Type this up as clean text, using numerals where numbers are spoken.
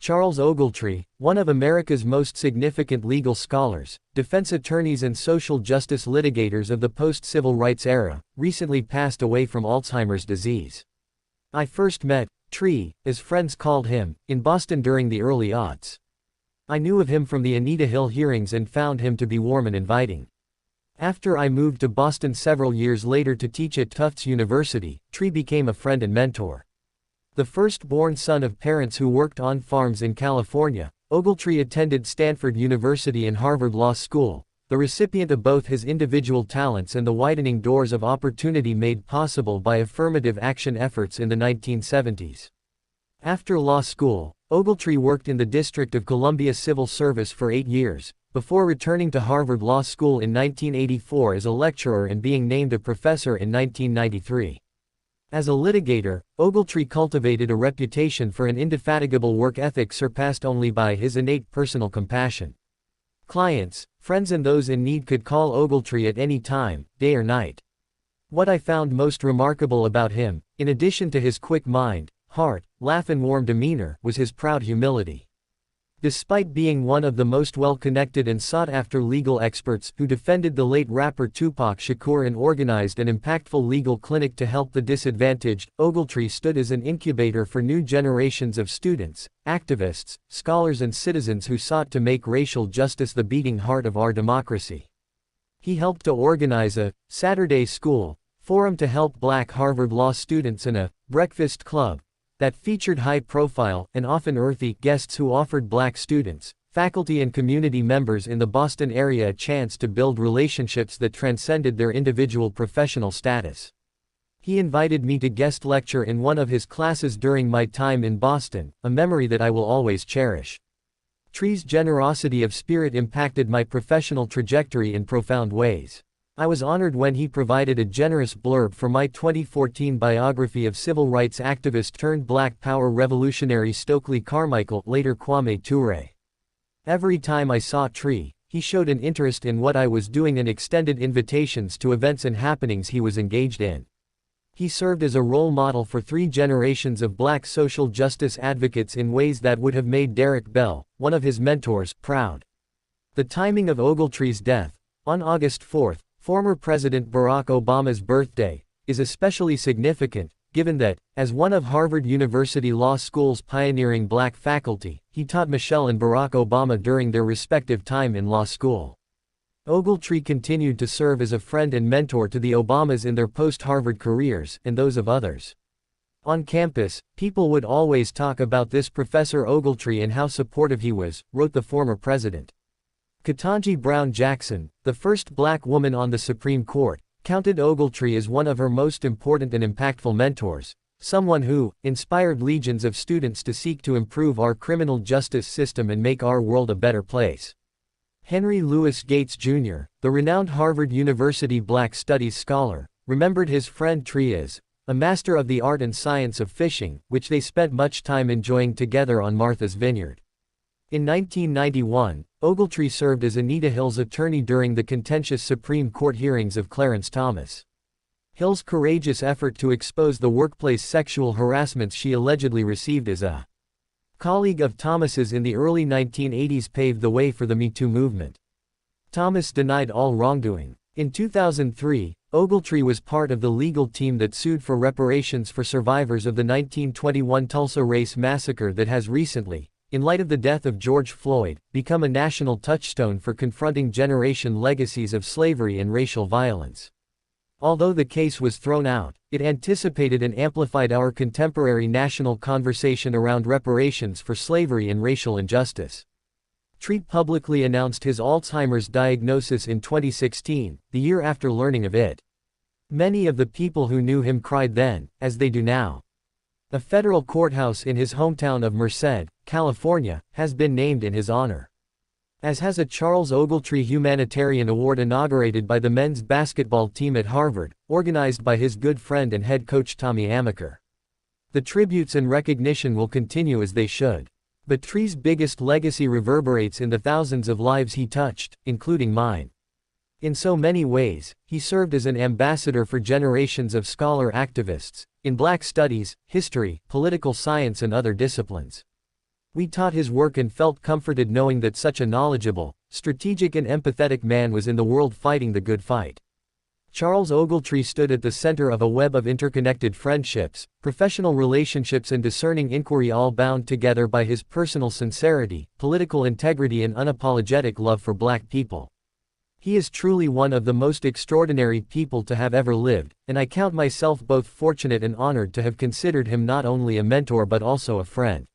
Charles Ogletree, one of America's most significant legal scholars, defense attorneys and social justice litigators of the post-civil rights era, recently passed away from Alzheimer's disease. I first met Tree, as friends called him, in Boston during the early aughts. I knew of him from the Anita Hill hearings and found him to be warm and inviting. After I moved to Boston several years later to teach at Tufts University, Tree became a friend and mentor. The first-born son of parents who worked on farms in California, Ogletree attended Stanford University and Harvard Law School, the recipient of both his individual talents and the widening doors of opportunity made possible by affirmative action efforts in the 1970s. After law school, Ogletree worked in the District of Columbia Civil Service for 8 years, before returning to Harvard Law School in 1984 as a lecturer and being named a professor in 1993. As a litigator, Ogletree cultivated a reputation for an indefatigable work ethic surpassed only by his innate personal compassion. Clients, friends and those in need could call Ogletree at any time, day or night. What I found most remarkable about him, in addition to his quick mind, heart, laugh and warm demeanor, was his proud humility. Despite being one of the most well-connected and sought-after legal experts who defended the late rapper Tupac Shakur and organized an impactful legal clinic to help the disadvantaged, Ogletree stood as an incubator for new generations of students, activists, scholars and citizens who sought to make racial justice the beating heart of our democracy. He helped to organize a Saturday School forum to help Black Harvard Law students and a Breakfast Club that featured high-profile, and often earthy, guests who offered Black students, faculty and community members in the Boston area a chance to build relationships that transcended their individual professional status. He invited me to guest lecture in one of his classes during my time in Boston, a memory that I will always cherish. Tree's generosity of spirit impacted my professional trajectory in profound ways. I was honored when he provided a generous blurb for my 2014 biography of civil rights activist turned Black Power revolutionary Stokely Carmichael, later Kwame Ture. Every time I saw Tree, he showed an interest in what I was doing and extended invitations to events and happenings he was engaged in. He served as a role model for 3 generations of Black social justice advocates in ways that would have made Derek Bell, one of his mentors, proud. The timing of Ogletree's death, on August 4, former President Barack Obama's birthday, is especially significant, given that, as one of Harvard University Law School's pioneering Black faculty, he taught Michelle and Barack Obama during their respective time in law school. Ogletree continued to serve as a friend and mentor to the Obamas in their post-Harvard careers, and those of others. On campus, people would always talk about this Professor Ogletree and how supportive he was, wrote the former president. Ketanji Brown Jackson, the first Black woman on the Supreme Court, counted Ogletree as one of her most important and impactful mentors, someone who inspired legions of students to seek to improve our criminal justice system and make our world a better place. Henry Louis Gates Jr., the renowned Harvard University Black Studies scholar, remembered his friend Tree as a master of the art and science of fishing, which they spent much time enjoying together on Martha's Vineyard. In 1991, Ogletree served as Anita Hill's attorney during the contentious Supreme Court hearings of Clarence Thomas. Hill's courageous effort to expose the workplace sexual harassments she allegedly received as a colleague of Thomas's in the early 1980s paved the way for the Me Too movement. Thomas denied all wrongdoing. In 2003, Ogletree was part of the legal team that sued for reparations for survivors of the 1921 Tulsa Race Massacre that has recently, in light of the death of George Floyd, become a national touchstone for confronting generation legacies of slavery and racial violence. Although the case was thrown out, it anticipated and amplified our contemporary national conversation around reparations for slavery and racial injustice. Tree publicly announced his Alzheimer's diagnosis in 2016, the year after learning of it. Many of the people who knew him cried then, as they do now. A federal courthouse in his hometown of Merced, California, has been named in his honor. As has a Charles Ogletree Humanitarian Award inaugurated by the men's basketball team at Harvard, organized by his good friend and head coach Tommy Amaker. The tributes and recognition will continue as they should. But Tree's biggest legacy reverberates in the thousands of lives he touched, including mine. In so many ways, he served as an ambassador for generations of scholar activists, in Black studies, history, political science and other disciplines. We taught his work and felt comforted knowing that such a knowledgeable, strategic and empathetic man was in the world fighting the good fight. Charles Ogletree stood at the center of a web of interconnected friendships, professional relationships and discerning inquiry, all bound together by his personal sincerity, political integrity and unapologetic love for Black people. He is truly one of the most extraordinary people to have ever lived, and I count myself both fortunate and honored to have considered him not only a mentor but also a friend.